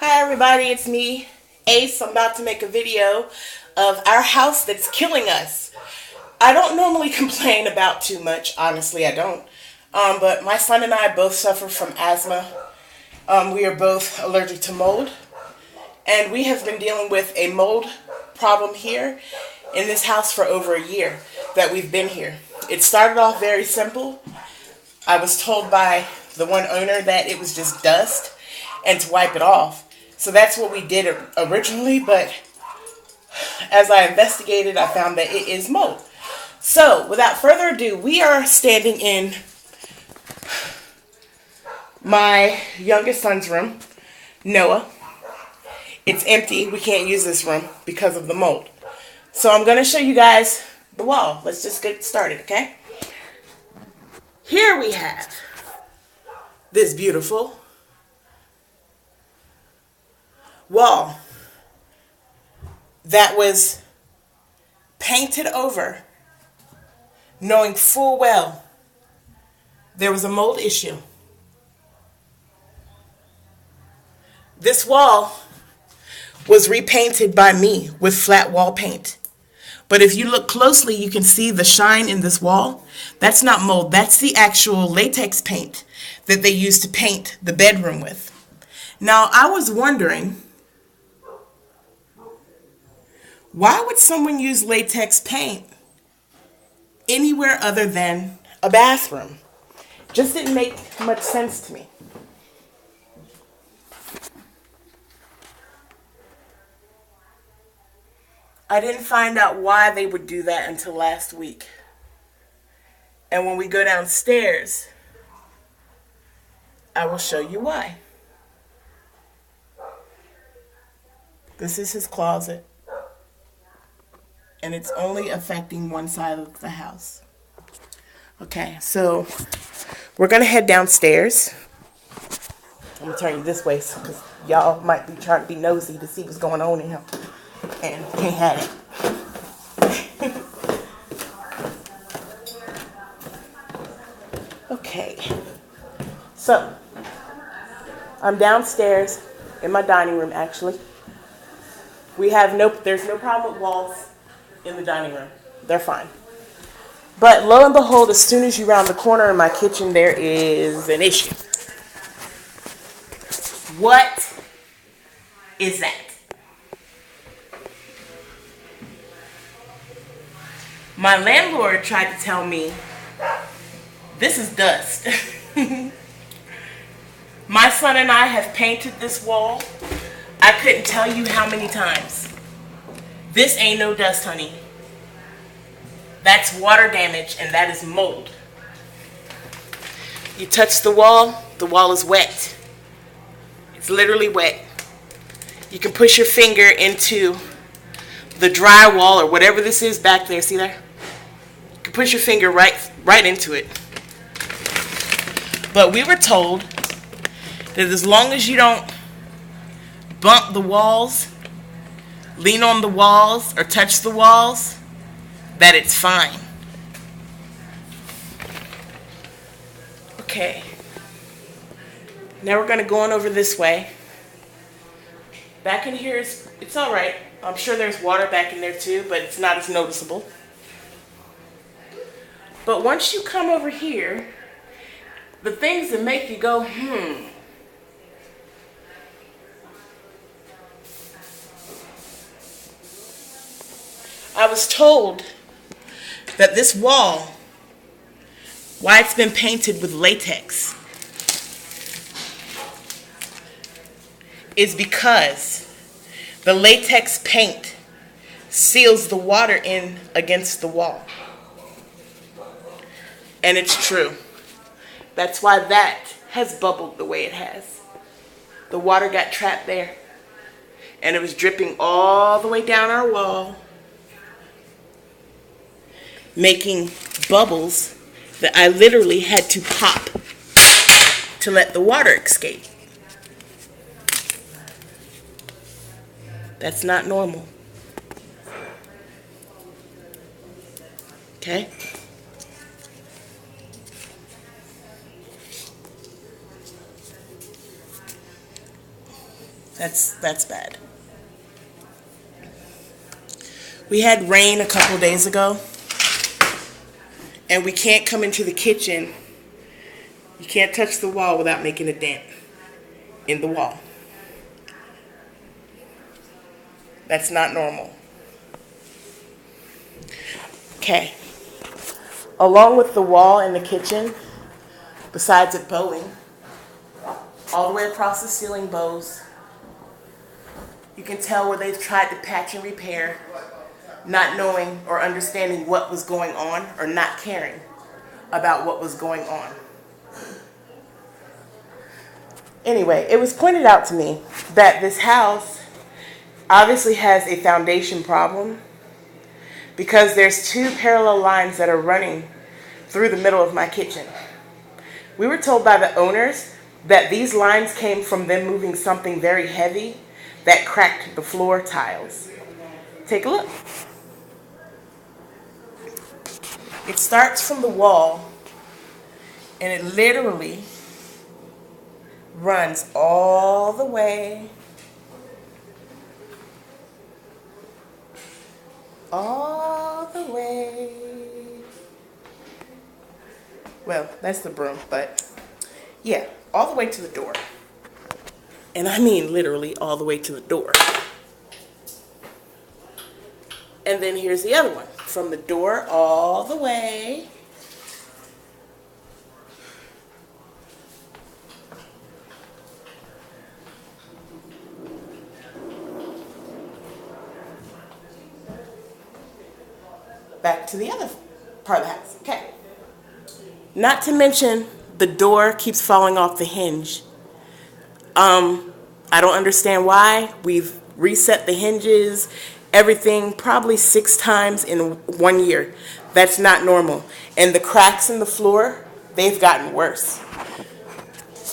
Hi everybody, it's me, Ace. I'm about to make a video of our house that's killing us. I don't normally complain about too much, honestly I don't. But my son and I both suffer from asthma. We are both allergic to mold. And we have been dealing with a mold problem here in this house for over a year that we've been here. It started off very simple. I was told by the one owner that it was just dust and to wipe it off. So that's what we did originally, but as I investigated, I found that it is mold. So without further ado, we are standing in my youngest son's room, Noah. It's empty. We can't use this room because of the mold. So I'm going to show you guys the wall. Let's just get started, okay? Here we have this beautiful wall that was painted over knowing full well there was a mold issue. This wall was repainted by me with flat wall paint. But if you look closely, you can see the shine in this wall. That's not mold. That's the actual latex paint that they used to paint the bedroom with. Now, I was wondering, why would someone use latex paint anywhere other than a bathroom? Just didn't make much sense to me. I didn't find out why they would do that until last week. And when we go downstairs, I will show you why. This is his closet. And it's only affecting one side of the house. Okay, so we're going to head downstairs. I'm going to turn you this way because y'all might be trying to be nosy to see what's going on in here. And can't have it. Okay, so I'm downstairs in my dining room. Actually, there's no problem with walls in the dining room. They're fine. But lo and behold, as soon as you round the corner in my kitchen, there is an issue. What is that? My landlord tried to tell me this is dust. My son and I have painted this wall. I couldn't tell you how many times. This ain't no dust, honey. That's water damage, and that is mold. You touch the wall is wet. It's literally wet. You can push your finger into the drywall or whatever this is back there. See there? You can push your finger right into it. But we were told that as long as you don't bump the walls, lean on the walls, or touch the walls, that it's fine. Okay. Now we're going to go on over this way. Back in here, it's all right. I'm sure there's water back in there too, but it's not as noticeable. But once you come over here, the things that make you go, I was told that this wall, why it's been painted with latex, is because the latex paint seals the water in against the wall. And it's true. That's why that has bubbled the way it has. The water got trapped there. And it was dripping all the way down our wall, making bubbles that I literally had to pop to let the water escape. That's not normal. Okay? That's bad. We had rain a couple days ago, and we can't come into the kitchen. You can't touch the wall without making a dent in the wall. That's not normal. Okay. Along with the wall in the kitchen, besides it bowing, all the way across the ceiling bows, you can tell where they've tried to patch and repair, not knowing or understanding what was going on or not caring about what was going on. Anyway, it was pointed out to me that this house obviously has a foundation problem because there's two parallel lines that are running through the middle of my kitchen. We were told by the owners that these lines came from them moving something very heavy that cracked the floor tiles. Take a look. It starts from the wall and it literally runs all the way well, that's the broom, but yeah, all the way to the door. And I mean literally all the way to the door. And then here's the other one, from the door all the way back to the other part of the house. Okay. Not to mention the door keeps falling off the hinge. I don't understand why. We've reset the hinges, everything, probably 6 times in 1 year. That's not normal. And the cracks in the floor, they've gotten worse.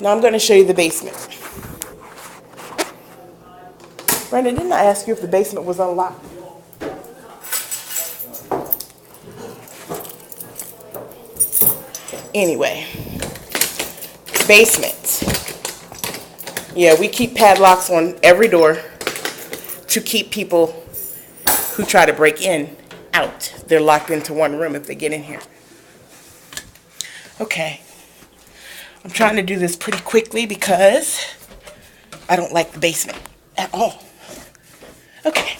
Now I'm going to show you the basement. Brenda, didn't I ask you if the basement was unlocked? Anyway, basement. Yeah, we keep padlocks on every door to keep people who try to break in out. They're locked into one room if they get in here. Okay. I'm trying to do this pretty quickly because I don't like the basement at all. Okay.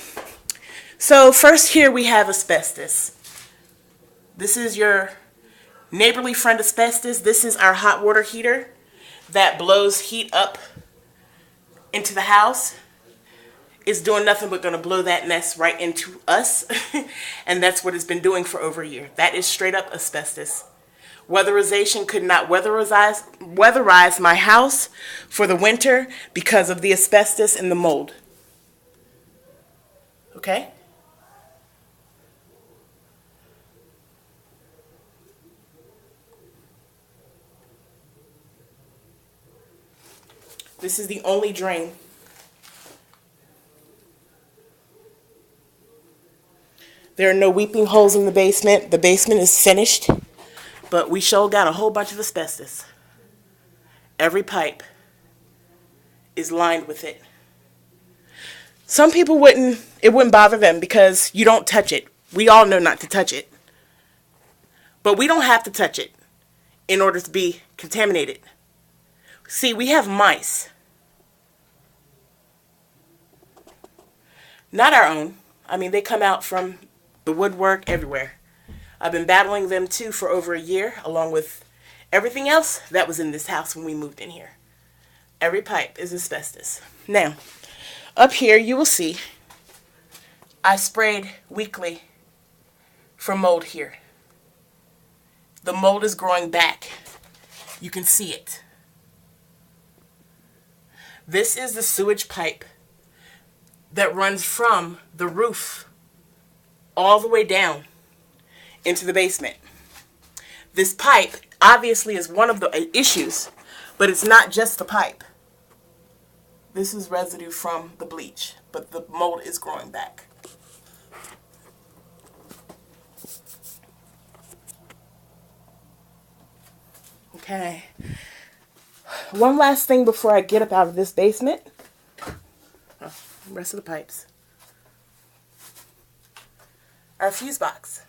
So first here we have asbestos. This is your neighborly friend asbestos. This is our hot water heater that blows heat up into the house. It's doing nothing but going to blow that mess right into us. And that's what it's been doing for over a year. That is straight up asbestos. Weatherization could not weatherize my house for the winter because of the asbestos and the mold. Okay? This is the only drain. There are no weeping holes in the basement. The basement is finished, but we sure got a whole bunch of asbestos. Every pipe is lined with it. Some people it wouldn't bother them because you don't touch it. We all know not to touch it. But we don't have to touch it in order to be contaminated. See, we have mice. Not our own. I mean, they come out from the woodwork everywhere. I've been battling them too for over a year, along with everything else that was in this house when we moved in here. Every pipe is asbestos. Now, up here you will see I sprayed weekly for mold here. The mold is growing back. You can see it. This is the sewage pipe that runs from the roof all the way down into the basement. This pipe obviously is one of the issues, but it's not just the pipe. This is residue from the bleach, but the mold is growing back. Okay. One last thing before I get up out of this basement. Oh, rest of the pipes. Our fuse box.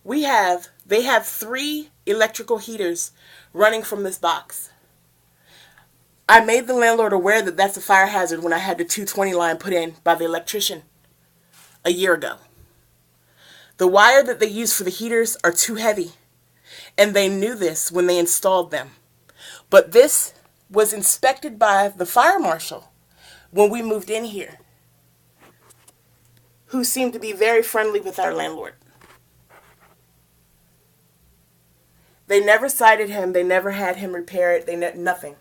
They have 3 electrical heaters running from this box. I made the landlord aware that that's a fire hazard when I had the 220 line put in by the electrician a year ago. The wire that they use for the heaters are too heavy, and they knew this when they installed them. But this was inspected by the fire marshal when we moved in here, who seemed to be very friendly with our landlord. They never cited him. They never had him repair it. Nothing.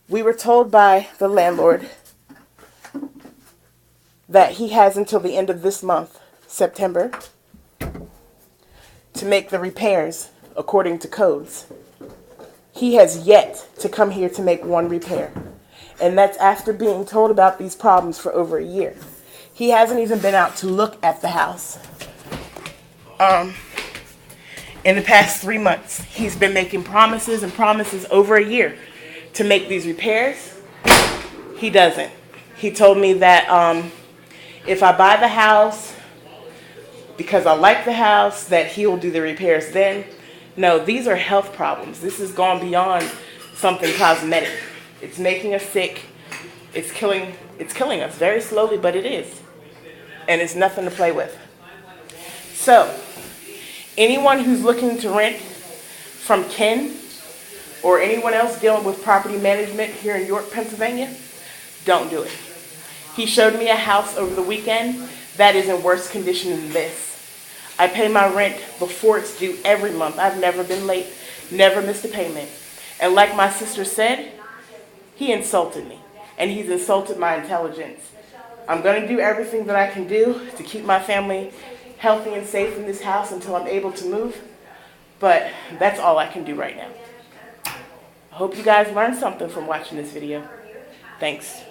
We were told by the landlord that he has until the end of this month, September, to make the repairs according to codes. He has yet to come here to make one repair. And that's after being told about these problems for over a year. He hasn't even been out to look at the house. In the past 3 months, he's been making promises and promises over a year to make these repairs. He doesn't. He told me that if I buy the house, because I like the house, that he will do the repairs then. No, these are health problems. This has gone beyond something cosmetic. It's making us sick. It's killing us very slowly, but it is. And it's nothing to play with. So, anyone who's looking to rent from Ken or anyone else dealing with property management here in York, Pennsylvania, don't do it. He showed me a house over the weekend that is in worse condition than this. I pay my rent before it's due every month. I've never been late, never missed a payment. And like my sister said, he insulted me, and he's insulted my intelligence. I'm going to do everything that I can do to keep my family healthy and safe in this house until I'm able to move, but that's all I can do right now. I hope you guys learned something from watching this video. Thanks.